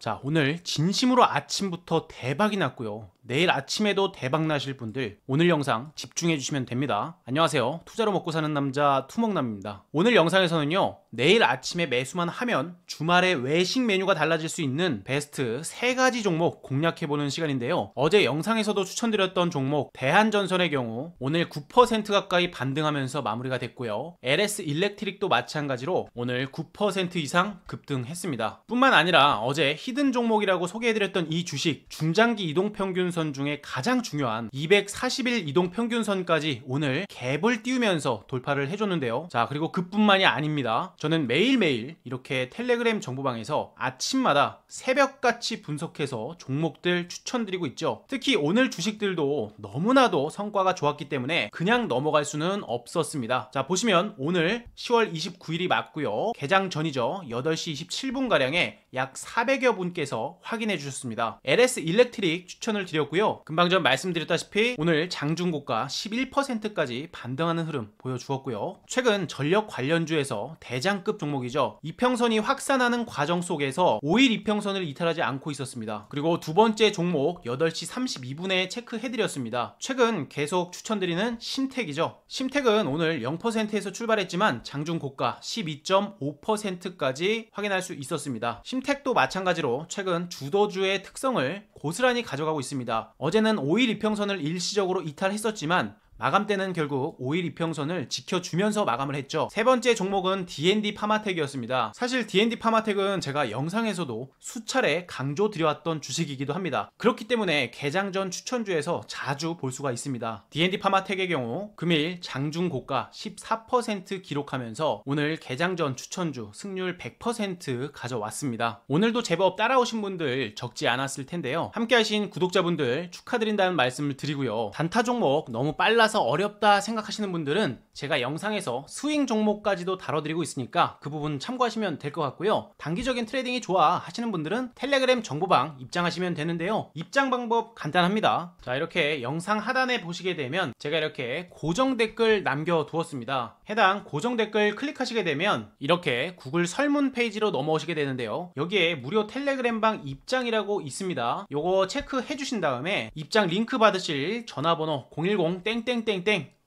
자, 오늘 진심으로 아침부터 대박이 났고요. 내일 아침에도 대박 나실 분들 오늘 영상 집중해 주시면 됩니다. 안녕하세요. 투자로 먹고 사는 남자 투먹남입니다. 오늘 영상에서는요, 내일 아침에 매수만 하면 주말에 외식 메뉴가 달라질 수 있는 베스트 3가지 종목 공략해보는 시간인데요. 어제 영상에서도 추천드렸던 종목 대한전선의 경우 오늘 9% 가까이 반등하면서 마무리가 됐고요. LS 일렉트릭도 마찬가지로 오늘 9% 이상 급등했습니다. 뿐만 아니라 어제 히든 종목이라고 소개해드렸던 이 주식 중장기 이동평균선 중에 가장 중요한 240일 이동평균선까지 오늘 갭을 띄우면서 돌파를 해줬는데요. 자, 그리고 그뿐만이 아닙니다. 저는 매일매일 이렇게 텔레그램 정보방에서 아침마다 새벽같이 분석해서 종목들 추천드리고 있죠. 특히 오늘 주식들도 너무나도 성과가 좋았기 때문에 그냥 넘어갈 수는 없었습니다. 자, 보시면 오늘 10월 29일이 맞고요. 개장 전이죠. 8시 27분가량에 약 400여 분께서 확인해 주셨습니다. LS 일렉트릭 추천을 드렸고요. 금방 전 말씀드렸다시피 오늘 장중고가 11%까지 반등하는 흐름 보여주었고요. 최근 전력 관련주에서 대장급 종목이죠. 이평선이 확산하는 과정 속에서 5일 이평선을 이탈하지 않고 있었습니다. 그리고 두 번째 종목 8시 32분에 체크해드렸습니다. 최근 계속 추천드리는 심택이죠. 심택은 오늘 0%에서 출발했지만 장중고가 12.5%까지 확인할 수 있었습니다. 심택도 마찬가지로 최근 주도주의 특성을 고스란히 가져가고 있습니다. 어제는 5일 이평선을 일시적으로 이탈했었지만 마감 때는 결국 5일 이평선을 지켜주면서 마감을 했죠. 세 번째 종목은 D&D 파마텍이었습니다. 사실 D&D 파마텍은 제가 영상에서도 수차례 강조드려왔던 주식이기도 합니다. 그렇기 때문에 개장 전 추천주에서 자주 볼 수가 있습니다. D&D 파마텍의 경우 금일 장중 고가 14% 기록하면서 오늘 개장 전 추천주 승률 100% 가져왔습니다. 오늘도 제법 따라오신 분들 적지 않았을 텐데요. 함께 하신 구독자분들 축하드린다는 말씀을 드리고요. 단타 종목 너무 빨라서 어렵다 생각하시는 분들은 제가 영상에서 스윙 종목까지도 다뤄드리고 있으니까 그 부분 참고하시면 될 것 같고요. 단기적인 트레이딩이 좋아 하시는 분들은 텔레그램 정보방 입장하시면 되는데요. 입장 방법 간단합니다. 자, 이렇게 영상 하단에 보시게 되면 제가 이렇게 고정 댓글 남겨두었습니다. 해당 고정 댓글 클릭하시게 되면 이렇게 구글 설문 페이지로 넘어오시게 되는데요. 여기에 무료 텔레그램방 입장이라고 있습니다. 요거 체크해 주신 다음에 입장 링크 받으실 전화번호 010땡땡땡땡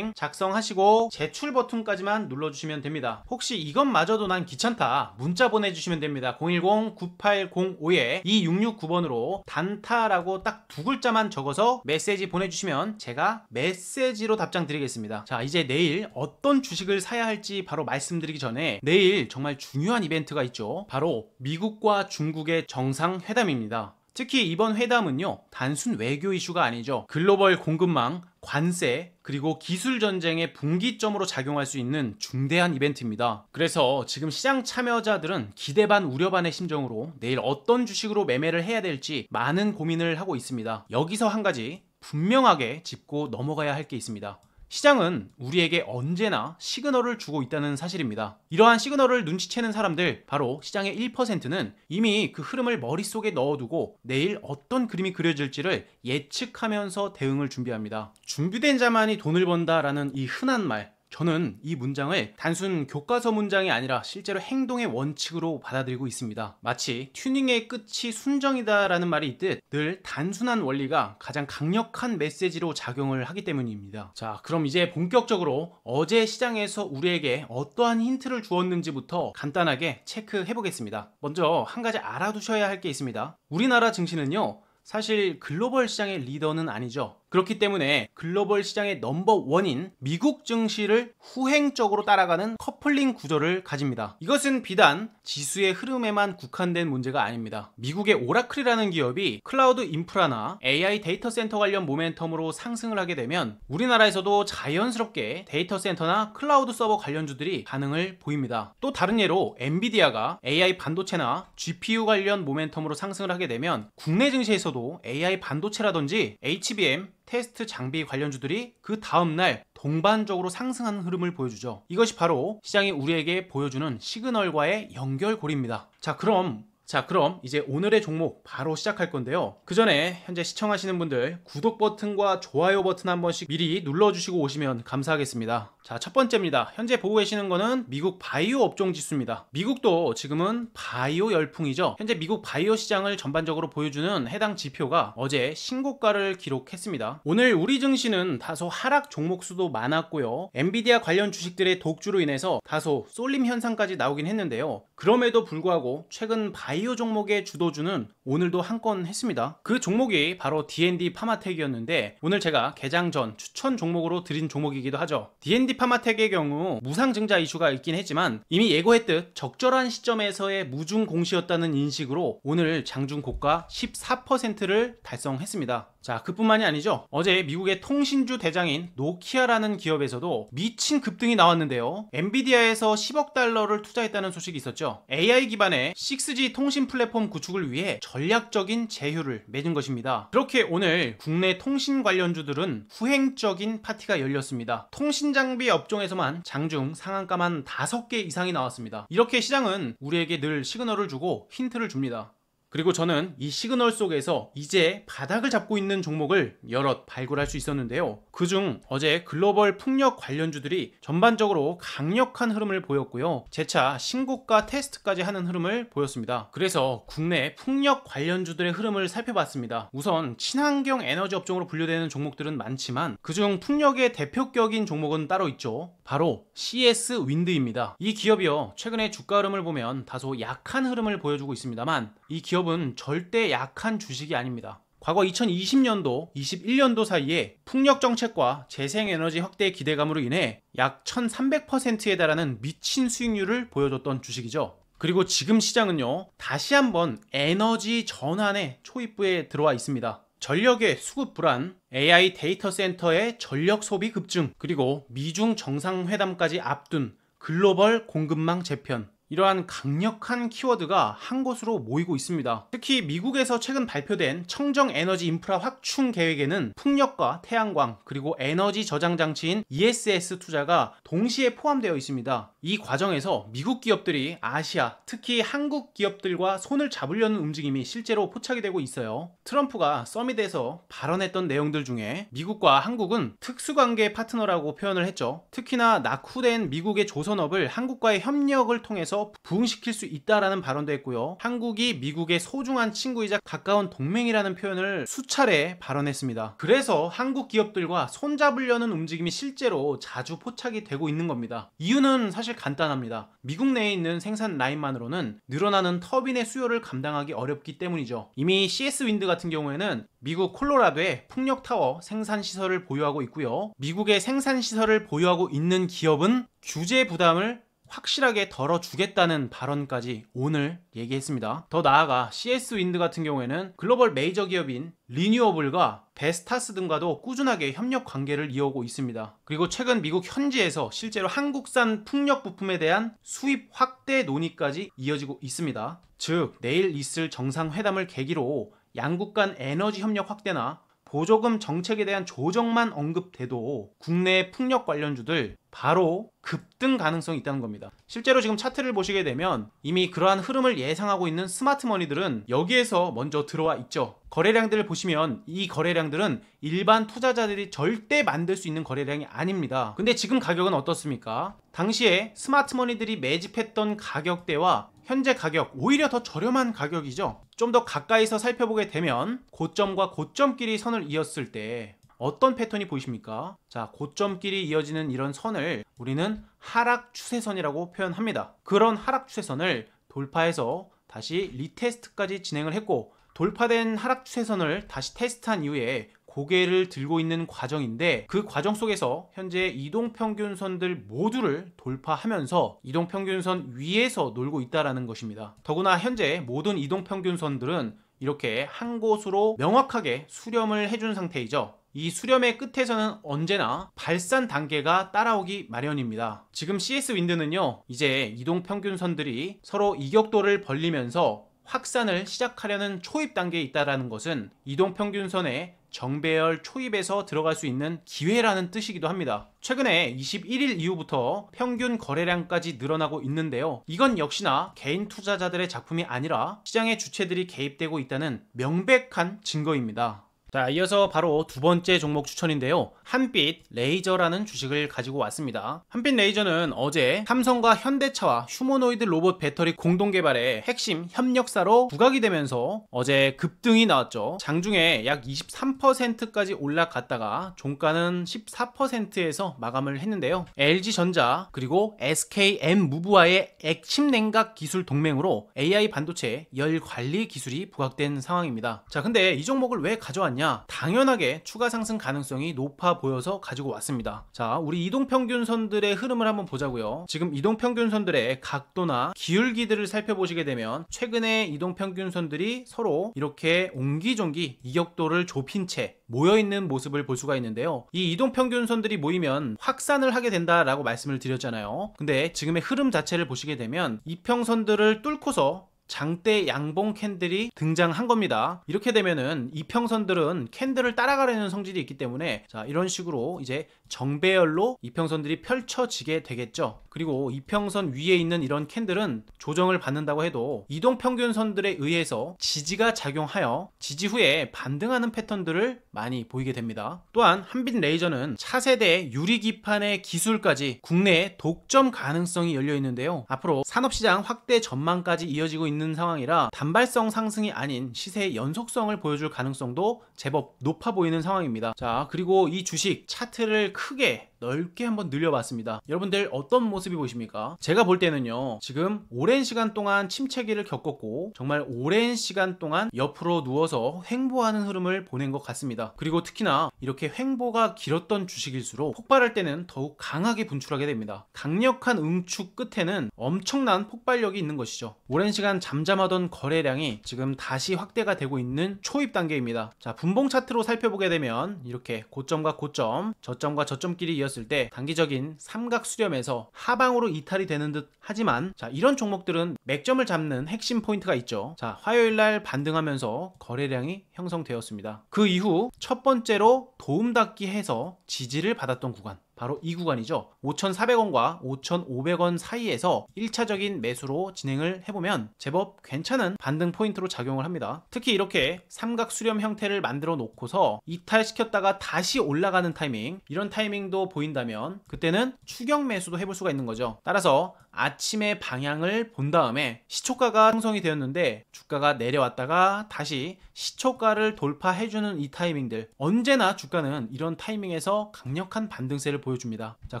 작성하시고 제출 버튼까지만 눌러주시면 됩니다. 혹시 이것마저도 난 귀찮다 문자 보내주시면 됩니다. 010-9805-2669번으로 단타라고 딱 두 글자만 적어서 메시지 보내주시면 제가 메시지로 답장 드리겠습니다. 자, 이제 내일 어떤 주식을 사야 할지 바로 말씀드리기 전에 내일 정말 중요한 이벤트가 있죠. 바로 미국과 중국의 정상회담입니다. 특히 이번 회담은요, 단순 외교 이슈가 아니죠. 글로벌 공급망, 관세, 그리고 기술 전쟁의 분기점으로 작용할 수 있는 중대한 이벤트입니다. 그래서 지금 시장 참여자들은 기대 반 우려 반의 심정으로 내일 어떤 주식으로 매매를 해야 될지 많은 고민을 하고 있습니다. 여기서 한 가지 분명하게 짚고 넘어가야 할 게 있습니다. 시장은 우리에게 언제나 시그널을 주고 있다는 사실입니다. 이러한 시그널을 눈치채는 사람들, 바로 시장의 1%는 이미 그 흐름을 머릿속에 넣어두고 내일 어떤 그림이 그려질지를 예측하면서 대응을 준비합니다. 준비된 자만이 돈을 번다라는 이 흔한 말, 저는 이 문장을 단순 교과서 문장이 아니라 실제로 행동의 원칙으로 받아들이고 있습니다. 마치 튜닝의 끝이 순정이다라는 말이 있듯 늘 단순한 원리가 가장 강력한 메시지로 작용을 하기 때문입니다. 자, 그럼 이제 본격적으로 어제 시장에서 우리에게 어떠한 힌트를 주었는지부터 간단하게 체크해 보겠습니다. 먼저 한 가지 알아두셔야 할 게 있습니다. 우리나라 증시는요, 사실 글로벌 시장의 리더는 아니죠. 그렇기 때문에 글로벌 시장의 넘버원인 미국 증시를 후행적으로 따라가는 커플링 구조를 가집니다. 이것은 비단 지수의 흐름에만 국한된 문제가 아닙니다. 미국의 오라클이라는 기업이 클라우드 인프라나 AI 데이터 센터 관련 모멘텀으로 상승을 하게 되면 우리나라에서도 자연스럽게 데이터 센터나 클라우드 서버 관련주들이 반응을 보입니다. 또 다른 예로 엔비디아가 AI 반도체나 GPU 관련 모멘텀으로 상승을 하게 되면 국내 증시에서도 AI 반도체라든지 HBM 테스트 장비 관련주들이 그 다음날 동반적으로 상승하는 흐름을 보여주죠. 이것이 바로 시장이 우리에게 보여주는 시그널과의 연결고리입니다. 자, 그럼 자, 그럼 이제 오늘의 종목 바로 시작할 건데요. 그 전에 현재 시청하시는 분들 구독 버튼과 좋아요 버튼 한 번씩 미리 눌러주시고 오시면 감사하겠습니다. 자, 첫 번째입니다. 현재 보고 계시는 거는 미국 바이오 업종 지수입니다. 미국도 지금은 바이오 열풍이죠. 현재 미국 바이오 시장을 전반적으로 보여주는 해당 지표가 어제 신고가를 기록했습니다. 오늘 우리 증시는 다소 하락 종목 수도 많았고요. 엔비디아 관련 주식들의 독주로 인해서 다소 쏠림 현상까지 나오긴 했는데요. 그럼에도 불구하고 최근 바이오 종목의 주도주는 오늘도 한 건 했습니다. 그 종목이 바로 D&D 파마텍이었는데 오늘 제가 개장 전 추천 종목으로 드린 종목이기도 하죠. D&D 파마텍의 경우 무상증자 이슈가 있긴 했지만 이미 예고했듯 적절한 시점에서의 무중 공시였다는 인식으로 오늘 장중 고가 14%를 달성했습니다. 자, 그뿐만이 아니죠. 어제 미국의 통신주 대장인 노키아라는 기업에서도 미친 급등이 나왔는데요. 엔비디아에서 10억 달러를 투자했다는 소식이 있었죠. AI 기반의 6G 통신 플랫폼 구축을 위해 전략적인 제휴를 맺은 것입니다. 그렇게 오늘 국내 통신 관련주들은 후행적인 파티가 열렸습니다. 통신 장비 업종에서만 장중 상한가만 5개 이상이 나왔습니다. 이렇게 시장은 우리에게 늘 시그널을 주고 힌트를 줍니다. 그리고 저는 이 시그널 속에서 이제 바닥을 잡고 있는 종목을 여럿 발굴할 수 있었는데요. 그중 어제 글로벌 풍력 관련주들이 전반적으로 강력한 흐름을 보였고요. 재차 신고가 테스트까지 하는 흐름을 보였습니다. 그래서 국내 풍력 관련주들의 흐름을 살펴봤습니다. 우선 친환경 에너지 업종으로 분류되는 종목들은 많지만 그중 풍력의 대표격인 종목은 따로 있죠. 바로 CS 윈드입니다. 이 기업이요, 최근에 주가 흐름을 보면 다소 약한 흐름을 보여주고 있습니다만 이 기업은 절대 약한 주식이 아닙니다. 과거 2020년도, 21년도 사이에 풍력 정책과 재생에너지 확대 기대감으로 인해 약 1300%에 달하는 미친 수익률을 보여줬던 주식이죠. 그리고 지금 시장은요, 다시 한번 에너지 전환의 초입부에 들어와 있습니다. 전력의 수급 불안, AI 데이터 센터의 전력 소비 급증, 그리고 미중 정상회담까지 앞둔 글로벌 공급망 재편, 이러한 강력한 키워드가 한 곳으로 모이고 있습니다. 특히 미국에서 최근 발표된 청정 에너지 인프라 확충 계획에는 풍력과 태양광 그리고 에너지 저장 장치인 ESS 투자가 동시에 포함되어 있습니다. 이 과정에서 미국 기업들이 아시아, 특히 한국 기업들과 손을 잡으려는 움직임이 실제로 포착이 되고 있어요. 트럼프가 서밋에서 발언했던 내용들 중에 미국과 한국은 특수관계 파트너라고 표현을 했죠. 특히나 낙후된 미국의 조선업을 한국과의 협력을 통해서 부흥시킬 수 있다라는 발언도 했고요. 한국이 미국의 소중한 친구이자 가까운 동맹이라는 표현을 수차례 발언했습니다. 그래서 한국 기업들과 손잡으려는 움직임이 실제로 자주 포착이 되고 있는 겁니다. 이유는 사실 간단합니다. 미국 내에 있는 생산 라인만으로는 늘어나는 터빈의 수요를 감당하기 어렵기 때문이죠. 이미 CS 윈드 같은 경우에는 미국 콜로라도에 풍력타워 생산시설을 보유하고 있고요. 미국의 생산시설을 보유하고 있는 기업은 규제 부담을 확실하게 덜어주겠다는 발언까지 오늘 얘기했습니다. 더 나아가 CS 윈드 같은 경우에는 글로벌 메이저 기업인 리뉴어블과 베스타스 등과도 꾸준하게 협력 관계를 이어오고 있습니다. 그리고 최근 미국 현지에서 실제로 한국산 풍력 부품에 대한 수입 확대 논의까지 이어지고 있습니다. 즉 내일 있을 정상회담을 계기로 양국 간 에너지 협력 확대나 보조금 정책에 대한 조정만 언급돼도 국내 풍력 관련주들 바로 급등 가능성이 있다는 겁니다. 실제로 지금 차트를 보시게 되면 이미 그러한 흐름을 예상하고 있는 스마트머니들은 여기에서 먼저 들어와 있죠. 거래량들을 보시면 이 거래량들은 일반 투자자들이 절대 만들 수 있는 거래량이 아닙니다. 근데 지금 가격은 어떻습니까? 당시에 스마트머니들이 매집했던 가격대와 현재 가격 오히려 더 저렴한 가격이죠. 좀 더 가까이서 살펴보게 되면 고점과 고점끼리 선을 이었을 때 어떤 패턴이 보이십니까? 자, 고점끼리 이어지는 이런 선을 우리는 하락 추세선이라고 표현합니다. 그런 하락 추세선을 돌파해서 다시 리테스트까지 진행을 했고 돌파된 하락 추세선을 다시 테스트한 이후에 고개를 들고 있는 과정인데 그 과정 속에서 현재 이동평균선들 모두를 돌파하면서 이동평균선 위에서 놀고 있다는 것입니다. 더구나 현재 모든 이동평균선들은 이렇게 한 곳으로 명확하게 수렴을 해준 상태이죠. 이 수렴의 끝에서는 언제나 발산 단계가 따라오기 마련입니다. 지금 CS 윈드는요, 이제 이동평균선들이 서로 이격도를 벌리면서 확산을 시작하려는 초입 단계에 있다는 것은 이동평균선의 정배열 초입에서 들어갈 수 있는 기회라는 뜻이기도 합니다. 최근에 21일 이후부터 평균 거래량까지 늘어나고 있는데요. 이건 역시나 개인 투자자들의 작품이 아니라 시장의 주체들이 개입되고 있다는 명백한 증거입니다. 자, 이어서 바로 두 번째 종목 추천인데요. 한빛 레이저라는 주식을 가지고 왔습니다. 한빛 레이저는 어제 삼성과 현대차와 휴머노이드 로봇 배터리 공동 개발의 핵심 협력사로 부각이 되면서 어제 급등이 나왔죠. 장중에 약 23%까지 올라갔다가 종가는 14%에서 마감을 했는데요. LG전자 그리고 SKM무브와의 액침 냉각 기술 동맹으로 AI 반도체 열 관리 기술이 부각된 상황입니다. 자, 근데 이 종목을 왜 가져왔냐? 당연하게 추가 상승 가능성이 높아 보여서 가지고 왔습니다. 자, 우리 이동평균선들의 흐름을 한번 보자고요. 지금 이동평균선들의 각도나 기울기들을 살펴보시게 되면 최근에 이동평균선들이 서로 이렇게 옹기종기 이격도를 좁힌 채 모여있는 모습을 볼 수가 있는데요. 이 이동평균선들이 모이면 확산을 하게 된다라고 말씀을 드렸잖아요. 근데 지금의 흐름 자체를 보시게 되면 이평선들을 뚫고서 장대 양봉 캔들이 등장한 겁니다. 이렇게 되면은 이평선들은 캔들을 따라가려는 성질이 있기 때문에 자, 이런 식으로 이제 정배열로 이평선들이 펼쳐지게 되겠죠. 그리고 이평선 위에 있는 이런 캔들은 조정을 받는다고 해도 이동평균선들에 의해서 지지가 작용하여 지지 후에 반등하는 패턴들을 많이 보이게 됩니다. 또한 한빛 레이저는 차세대 유리기판의 기술까지 국내에 독점 가능성이 열려 있는데요. 앞으로 산업시장 확대 전망까지 이어지고 있는 상황이라 단발성 상승이 아닌 시세의 연속성을 보여줄 가능성도 제법 높아 보이는 상황입니다. 자, 그리고 이 주식 차트를 크게 넓게 한번 늘려봤습니다. 여러분들 어떤 모습이 보이십니까? 제가 볼 때는요, 지금 오랜 시간 동안 침체기를 겪었고 정말 오랜 시간 동안 옆으로 누워서 횡보하는 흐름을 보낸 것 같습니다. 그리고 특히나 이렇게 횡보가 길었던 주식일수록 폭발할 때는 더욱 강하게 분출하게 됩니다. 강력한 응축 끝에는 엄청난 폭발력이 있는 것이죠. 오랜 시간 잠잠하던 거래량이 지금 다시 확대가 되고 있는 초입 단계입니다. 자, 분봉 차트로 살펴보게 되면 이렇게 고점과 고점, 저점과 저점끼리 이었을 때 단기적인 삼각 수렴에서 하방으로 이탈이 되는 듯 하지만 자, 이런 종목들은 맥점을 잡는 핵심 포인트가 있죠. 자, 화요일날 반등하면서 거래량이 형성되었습니다. 그 이후 첫 번째로 도움닫기 해서 지지를 받았던 구간, 바로 이 구간이죠. 5,400원과 5,500원 사이에서 1차적인 매수로 진행을 해보면 제법 괜찮은 반등 포인트로 작용을 합니다. 특히 이렇게 삼각 수렴 형태를 만들어 놓고서 이탈시켰다가 다시 올라가는 타이밍, 이런 타이밍도 보인다면 그때는 추격 매수도 해볼 수가 있는 거죠. 따라서 아침의 방향을 본 다음에 시초가가 형성이 되었는데 주가가 내려왔다가 다시 시초가를 돌파해주는 이 타이밍들, 언제나 주가는 이런 타이밍에서 강력한 반등세를 보여줍니다. 자,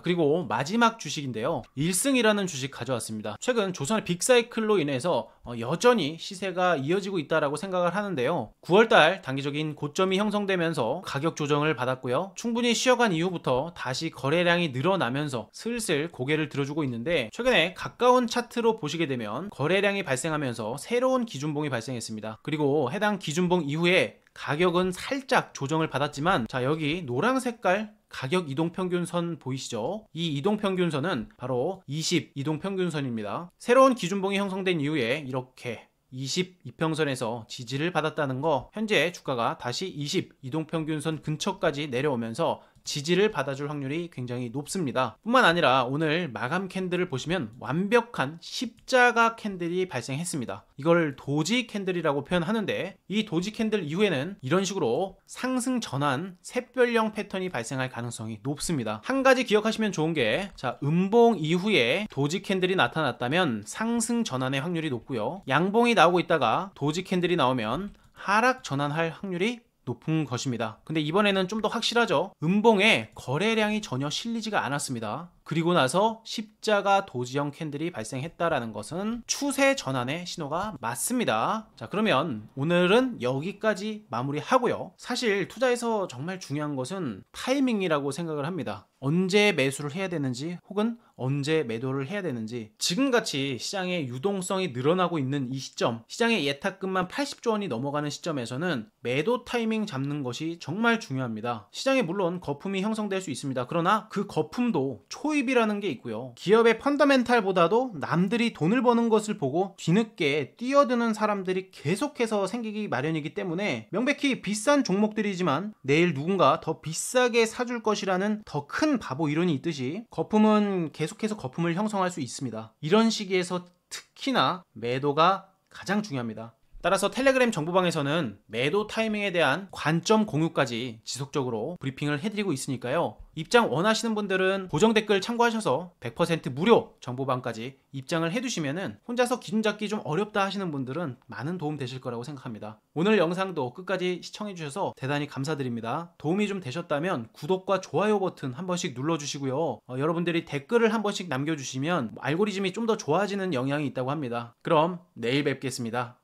그리고 마지막 주식인데요, 1승이라는 주식 가져왔습니다. 최근 조선의 빅사이클로 인해서 여전히 시세가 이어지고 있다라고 생각을 하는데요, 9월달 단기적인 고점이 형성되면서 가격 조정을 받았고요, 충분히 쉬어간 이후부터 다시 거래량이 늘어나면서 슬슬 고개를 들어주고 있는데 최근에 가까운 차트로 보시게 되면 거래량이 발생하면서 새로운 기준봉이 발생했습니다. 그리고 해당 기준봉 이후에 가격은 살짝 조정을 받았지만 자, 여기 노란 색깔 가격 이동평균선 보이시죠? 이 이동평균선은 바로 20 이동평균선입니다. 새로운 기준봉이 형성된 이후에 이렇게 20 이평선에서 지지를 받았다는 거, 현재 주가가 다시 20 이동평균선 근처까지 내려오면서 지지를 받아줄 확률이 굉장히 높습니다. 뿐만 아니라 오늘 마감 캔들을 보시면 완벽한 십자가 캔들이 발생했습니다. 이걸 도지 캔들이라고 표현하는데 이 도지 캔들 이후에는 이런 식으로 상승 전환 샛별형 패턴이 발생할 가능성이 높습니다. 한 가지 기억하시면 좋은 게, 자, 음봉 이후에 도지 캔들이 나타났다면 상승 전환의 확률이 높고요, 양봉이 나오고 있다가 도지 캔들이 나오면 하락 전환할 확률이 높은 것입니다. 근데 이번에는 좀 더 확실하죠. 음봉에 거래량이 전혀 실리지가 않았습니다. 그리고 나서 십자가 도지형 캔들이 발생했다라는 것은 추세 전환의 신호가 맞습니다. 자, 그러면 오늘은 여기까지 마무리하고요. 사실 투자에서 정말 중요한 것은 타이밍이라고 생각을 합니다. 언제 매수를 해야 되는지 혹은 언제 매도를 해야 되는지, 지금같이 시장의 유동성이 늘어나고 있는 이 시점, 시장의 예탁금만 80조 원이 넘어가는 시점에서는 매도 타이밍 잡는 것이 정말 중요합니다. 시장에 물론 거품이 형성될 수 있습니다. 그러나 그 거품도 초입 수입이라는 게 있고요. 기업의 펀더멘탈보다도 남들이 돈을 버는 것을 보고 뒤늦게 뛰어드는 사람들이 계속해서 생기기 마련이기 때문에 명백히 비싼 종목들이지만 내일 누군가 더 비싸게 사줄 것이라는 더 큰 바보 이론이 있듯이 거품은 계속해서 거품을 형성할 수 있습니다. 이런 시기에서 특히나 매도가 가장 중요합니다. 따라서 텔레그램 정보방에서는 매도 타이밍에 대한 관점 공유까지 지속적으로 브리핑을 해드리고 있으니까요. 입장 원하시는 분들은 고정 댓글 참고하셔서 100% 무료 정보방까지 입장을 해두시면은 혼자서 기준 잡기 좀 어렵다 하시는 분들은 많은 도움 되실 거라고 생각합니다. 오늘 영상도 끝까지 시청해주셔서 대단히 감사드립니다. 도움이 좀 되셨다면 구독과 좋아요 버튼 한 번씩 눌러주시고요. 여러분들이 댓글을 한 번씩 남겨주시면 알고리즘이 좀 더 좋아지는 영향이 있다고 합니다. 그럼 내일 뵙겠습니다.